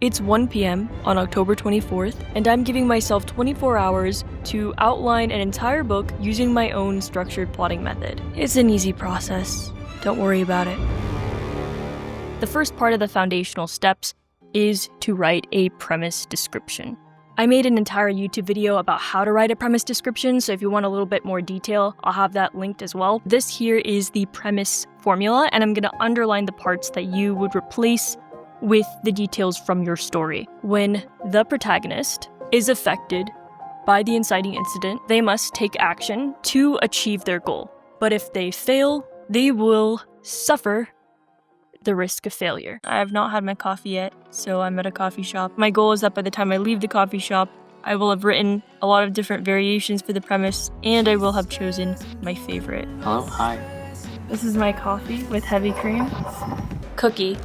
It's 1 p.m. on October 24th, and I'm giving myself 24 hours to outline an entire book using my own structured plotting method. It's an easy process. Don't worry about it. The first part of the foundational steps is to write a premise description. I made an entire YouTube video about how to write a premise description, so if you want a little bit more detail, I'll have that linked as well. This here is the premise formula, and I'm going to underline the parts that you would replace with the details from your story. When the protagonist is affected by the inciting incident, they must take action to achieve their goal. But if they fail, they will suffer the risk of failure. I have not had my coffee yet, so I'm at a coffee shop. My goal is that by the time I leave the coffee shop, I will have written a lot of different variations for the premise, and I will have chosen my favorite. Hello, hi. This is my coffee with heavy cream. Cookie.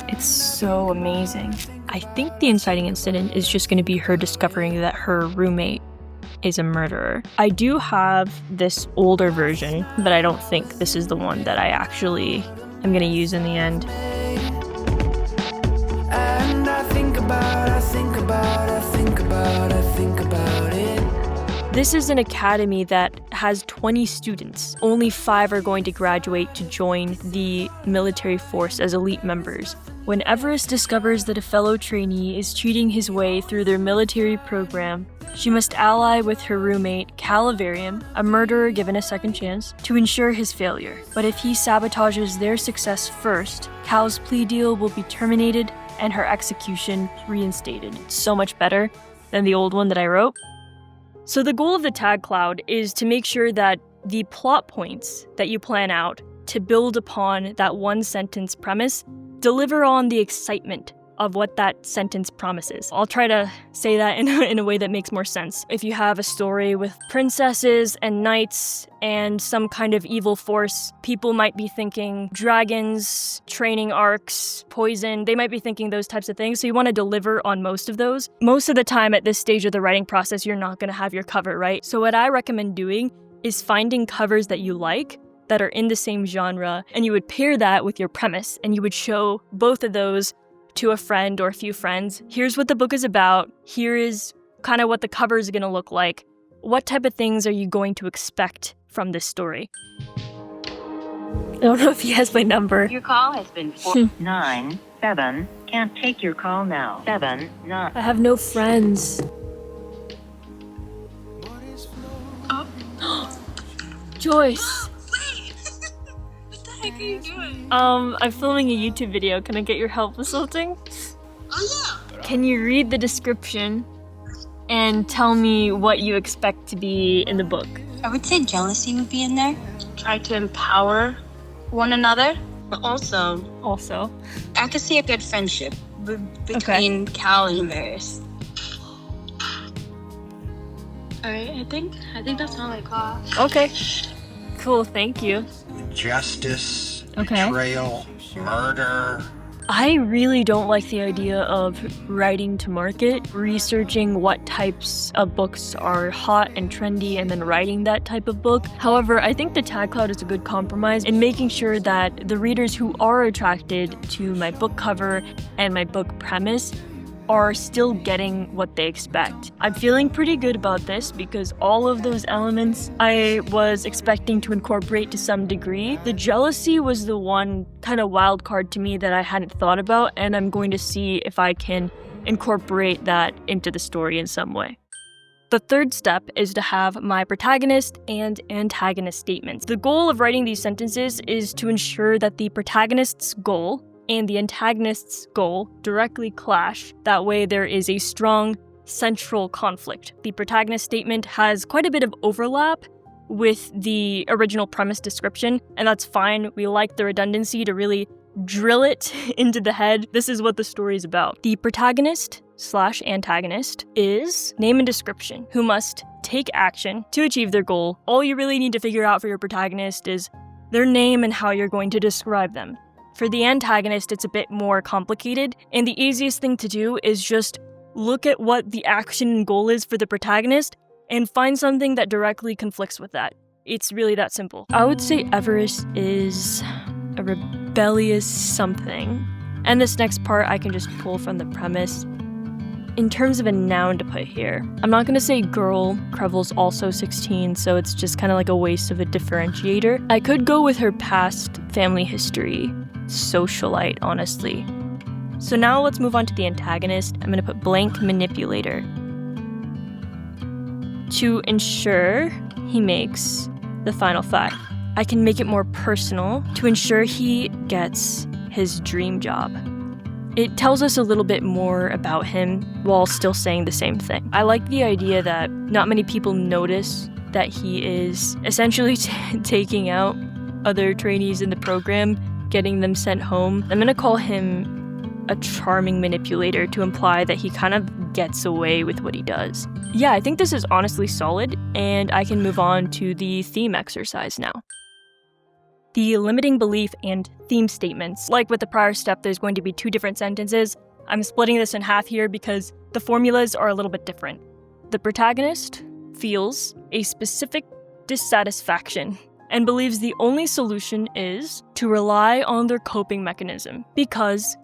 It's so amazing. I think the inciting incident is just going to be her discovering that her roommate is a murderer. I do have this older version, but I don't think this is the one that I actually am going to use in the end. And I think about it. This is an academy that has 20 students. Only 5 are going to graduate to join the military force as elite members. When Everest discovers that a fellow trainee is cheating his way through their military program, she must ally with her roommate, Calavarium, a murderer given a second chance, to ensure his failure. But if he sabotages their success first, Cal's plea deal will be terminated and her execution reinstated. It's so much better than the old one that I wrote. So the goal of the tag cloud is to make sure that the plot points that you plan out to build upon that one sentence premise deliver on the excitement of what that sentence promises. I'll try to say that in a way that makes more sense. If you have a story with princesses and knights and some kind of evil force, people might be thinking dragons, training arcs, poison. They might be thinking those types of things. So you want to deliver on most of those. Most of the time at this stage of the writing process, you're not going to have your cover, right? So what I recommend doing is finding covers that you like that are in the same genre, and you would pair that with your premise, and you would show both of those to a friend or a few friends. Here's what the book is about. Here is kind of what the cover is going to look like. What type of things are you going to expect from this story? I don't know if he has my number. Your call has been 497. Can't take your call now. 79. I have no friends. Oh. Joyce. What the heck are you doing? I'm filming a YouTube video. Can I get your help with something? Oh yeah. Can you read the description and tell me what you expect to be in the book? I would say jealousy would be in there. Try to empower one another, but also, I could see a good friendship between Cal and Varys. Alright, I think that's all I got. Okay. Cool, thank you. Justice, betrayal, murder. I really don't like the idea of writing to market, researching what types of books are hot and trendy, and then writing that type of book. However, I think the tag cloud is a good compromise in making sure that the readers who are attracted to my book cover and my book premise are still getting what they expect. I'm feeling pretty good about this because all of those elements I was expecting to incorporate to some degree. The jealousy was the one kind of wild card to me that I hadn't thought about, and I'm going to see if I can incorporate that into the story in some way. The third step is to have my protagonist and antagonist statements. The goal of writing these sentences is to ensure that the protagonist's goal and the antagonist's goal directly clash. That way there is a strong central conflict. The protagonist statement has quite a bit of overlap with the original premise description, and that's fine. We like the redundancy to really drill it into the head. This is what the story is about. The protagonist/antagonist is name and description, who must take action to achieve their goal. All you really need to figure out for your protagonist is their name and how you're going to describe them. For the antagonist, it's a bit more complicated, and the easiest thing to do is just look at what the action and goal is for the protagonist and find something that directly conflicts with that. It's really that simple. I would say Everest is a rebellious something. And this next part I can just pull from the premise. In terms of a noun to put here, I'm not going to say girl. Crevel's also 16, so it's just kind of like a waste of a differentiator. I could go with her past family history. Socialite, honestly. So now let's move on to the antagonist. I'm going to put blank manipulator. To ensure he makes the final 5. I can make it more personal to ensure he gets his dream job. It tells us a little bit more about him while still saying the same thing. I like the idea that not many people notice that he is essentially taking out other trainees in the program, getting them sent home. I'm going to call him a charming manipulator to imply that he kind of gets away with what he does. Yeah, I think this is honestly solid, and I can move on to the theme exercise now. The limiting belief and theme statements. Like with the prior step, there's going to be 2 different sentences. I'm splitting this in half here because the formulas are a little bit different. The protagonist feels a specific dissatisfaction and believes the only solution is to rely on their coping mechanism because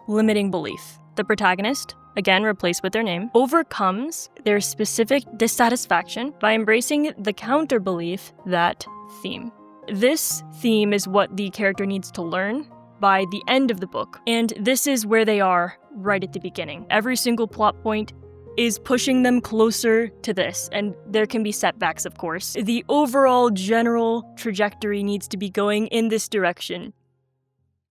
limiting belief. The protagonist, again replaced with their name, overcomes their specific dissatisfaction by embracing the counter belief, that theme. This theme is what the character needs to learn by the end of the book, and this is where they are right at the beginning. Every single plot point is pushing them closer to this, and there can be setbacks, of course. The overall general trajectory needs to be going in this direction.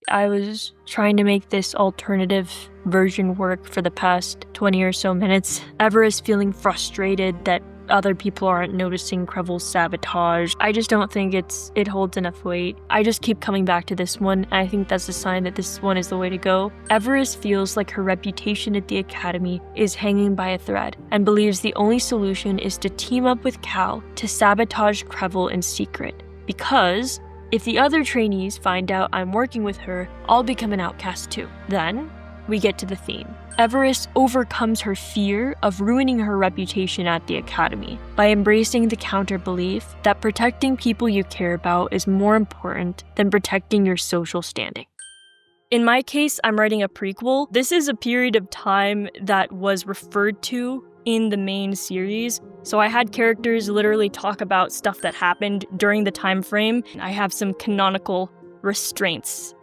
I was trying to make this alternative version work for the past 20 or so minutes. Ever is feeling frustrated that other people aren't noticing Crevel's sabotage. I just don't think it holds enough weight. I just keep coming back to this one, and I think that's a sign that this one is the way to go. Everest feels like her reputation at the academy is hanging by a thread, and believes the only solution is to team up with Cal to sabotage Crevel in secret. Because if the other trainees find out I'm working with her, I'll become an outcast too. Then we get to the theme. Everest overcomes her fear of ruining her reputation at the academy by embracing the counter-belief that protecting people you care about is more important than protecting your social standing. In my case, I'm writing a prequel. This is a period of time that was referred to in the main series, so I had characters literally talk about stuff that happened during the time frame. I have some canonical restraints.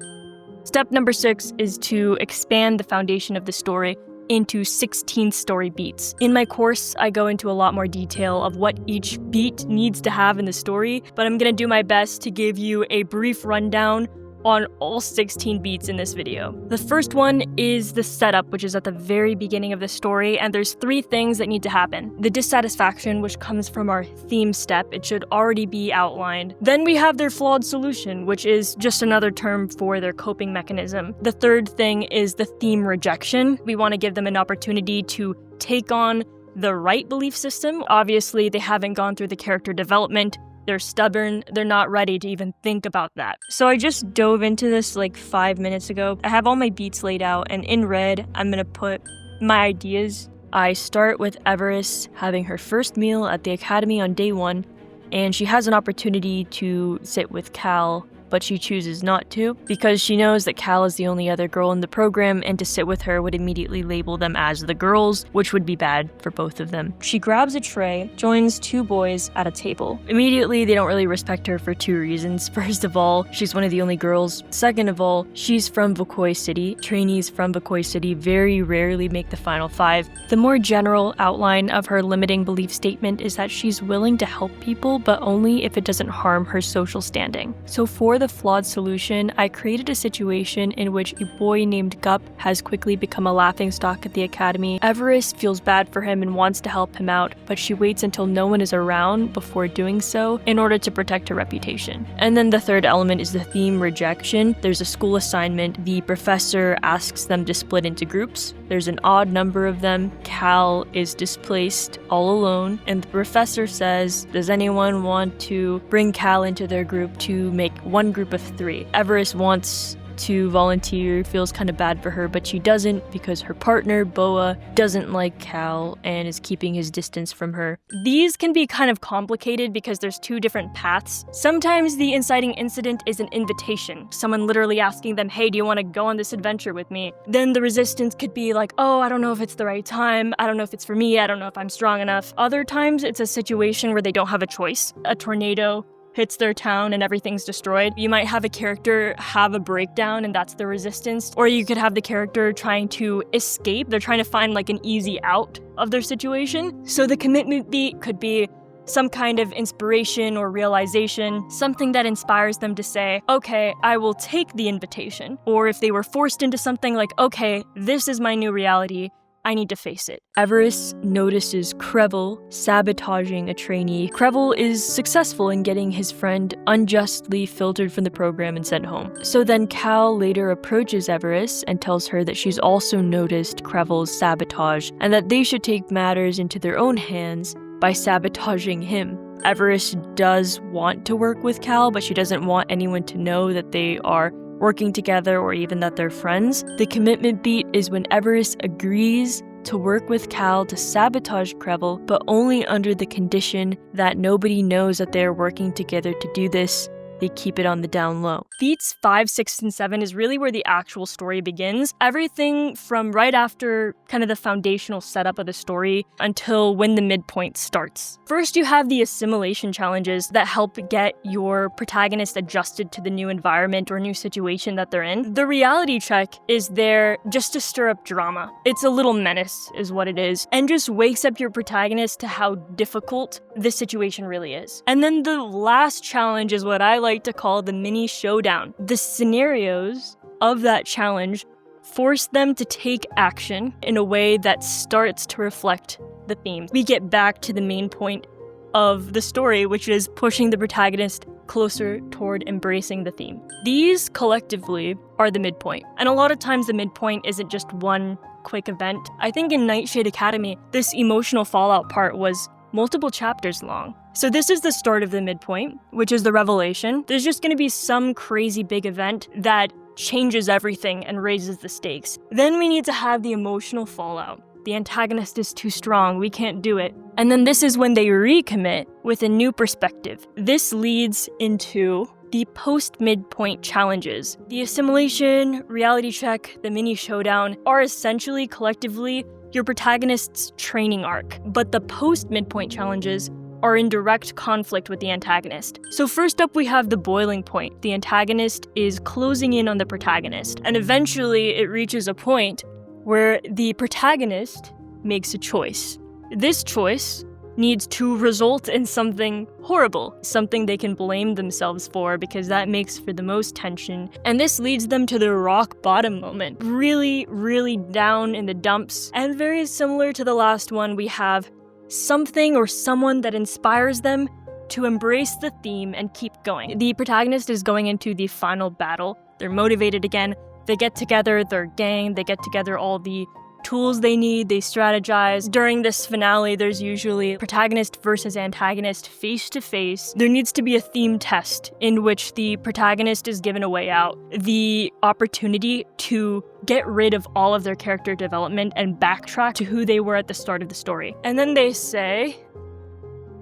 Step number 6 is to expand the foundation of the story into 16 story beats. In my course, I go into a lot more detail of what each beat needs to have in the story, but I'm gonna do my best to give you a brief rundown on all 16 beats in this video. The first one is the setup, which is at the very beginning of the story, and there's 3 things that need to happen. The dissatisfaction, which comes from our theme step, it should already be outlined. Then we have their flawed solution, which is just another term for their coping mechanism. The third thing is the theme rejection. We want to give them an opportunity to take on the right belief system. Obviously, they haven't gone through the character development. They're stubborn, they're not ready to even think about that. So I just dove into this like 5 minutes ago. I have all my beats laid out, and in red, I'm gonna put my ideas. I start with Everest having her first meal at the academy on day 1, and she has an opportunity to sit with Cal, but she chooses not to because she knows that Cal is the only other girl in the program, and to sit with her would immediately label them as the girls, which would be bad for both of them. She grabs a tray, joins 2 boys at a table. Immediately, they don't really respect her for 2 reasons. First of all, she's one of the only girls. Second of all, she's from Vokoi City. Trainees from Vokoi City very rarely make the final 5. The more general outline of her limiting belief statement is that she's willing to help people, but only if it doesn't harm her social standing. So for the flawed solution, I created a situation in which a boy named Gup has quickly become a laughingstock at the academy. Everest feels bad for him and wants to help him out, but she waits until no one is around before doing so in order to protect her reputation. And then the third element is the theme rejection. There's a school assignment. The professor asks them to split into groups. There's an odd number of them. Cal is displaced all alone, and the professor says, does anyone want to bring Cal into their group to make one group of 3? Everest wants to volunteer, feels kind of bad for her, but she doesn't because her partner, Boa, doesn't like Cal and is keeping his distance from her. These can be kind of complicated because there's two different paths. Sometimes the inciting incident is an invitation, someone literally asking them, hey, do you want to go on this adventure with me? Then the resistance could be like, oh, I don't know if it's the right time, I don't know if it's for me, I don't know if I'm strong enough. Other times it's a situation where they don't have a choice. A tornado hits their town and everything's destroyed. You might have a character have a breakdown and that's the resistance. Or you could have the character trying to escape. They're trying to find like an easy out of their situation. So the commitment beat could be some kind of inspiration or realization, something that inspires them to say, okay, I will take the invitation. Or if they were forced into something like, okay, this is my new reality, I need to face it. Everest notices Krevel sabotaging a trainee. Krevel is successful in getting his friend unjustly filtered from the program and sent home. So then Cal later approaches Everest and tells her that she's also noticed Krevel's sabotage and that they should take matters into their own hands by sabotaging him. Everest does want to work with Cal, but she doesn't want anyone to know that they are working together or even that they're friends. The commitment beat is when Everest agrees to work with Cal to sabotage Krevel, but only under the condition that nobody knows that they're working together to do this. They keep it on the down low. Beats 5, 6, and 7 is really where the actual story begins. Everything from right after kind of the foundational setup of the story until when the midpoint starts. First, you have the assimilation challenges that help get your protagonist adjusted to the new environment or new situation that they're in. The reality check is there just to stir up drama. It's a little menace is what it is, and just wakes up your protagonist to how difficult this situation really is. And then the last challenge is what I like to call the mini showdown. The scenarios of that challenge force them to take action in a way that starts to reflect the theme. We get back to the main point of the story, which is pushing the protagonist closer toward embracing the theme. These collectively are the midpoint. And a lot of times the midpoint isn't just one quick event. I think in Nightshade Academy, this emotional fallout part was multiple chapters long. So this is the start of the midpoint, which is the revelation. There's just going to be some crazy big event that changes everything and raises the stakes. Then we need to have the emotional fallout. The antagonist is too strong, we can't do it. And then this is when they recommit with a new perspective. This leads into the post-midpoint challenges. The assimilation, reality check, the mini showdown are essentially collectively your protagonist's training arc, but the post-midpoint challenges are in direct conflict with the antagonist. So first up we have the boiling point. The antagonist is closing in on the protagonist, and eventually it reaches a point where the protagonist makes a choice. This choice needs to result in something horrible, something they can blame themselves for, because that makes for the most tension. And this leads them to the rock bottom moment. Really, really down in the dumps. And very similar to the last one, we have something or someone that inspires them to embrace the theme and keep going. The protagonist is going into the final battle. They're motivated again. They get together their gang, they get together all the tools they need, they strategize. During this finale, there's usually protagonist versus antagonist face to face. There needs to be a theme test in which the protagonist is given a way out, the opportunity to get rid of all of their character development and backtrack to who they were at the start of the story. And then they say,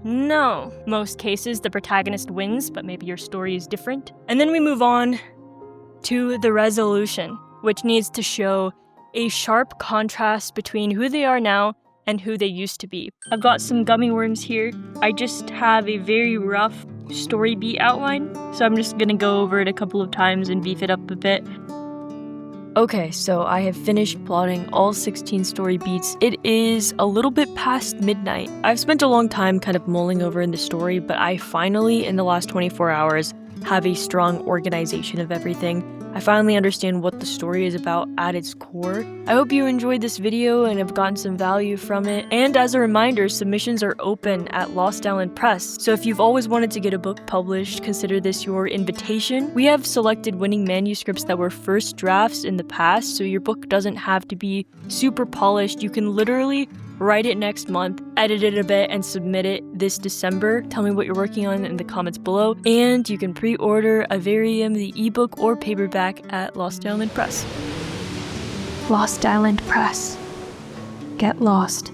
no. Most cases, the protagonist wins, but maybe your story is different. And then we move on to the resolution, which needs to show a sharp contrast between who they are now and who they used to be. I've got some gummy worms here. I just have a very rough story beat outline, so I'm just gonna go over it a couple of times and beef it up a bit. Okay, so I have finished plotting all 16 story beats. It is a little bit past midnight. I've spent a long time kind of mulling over in the story, but I finally, in the last 24 hours, have a strong organization of everything. I finally understand what the story is about at its core. I hope you enjoyed this video and have gotten some value from it. And as a reminder, submissions are open at Lost Island Press. So if you've always wanted to get a book published, consider this your invitation. We have selected winning manuscripts that were first drafts in the past, so your book doesn't have to be super polished. You can literally Write it next month, edit it a bit, and submit it this December. Tell me what you're working on in the comments below. And you can pre-order Avarium, the ebook or paperback at Lost Island Press. Lost Island Press. Get lost.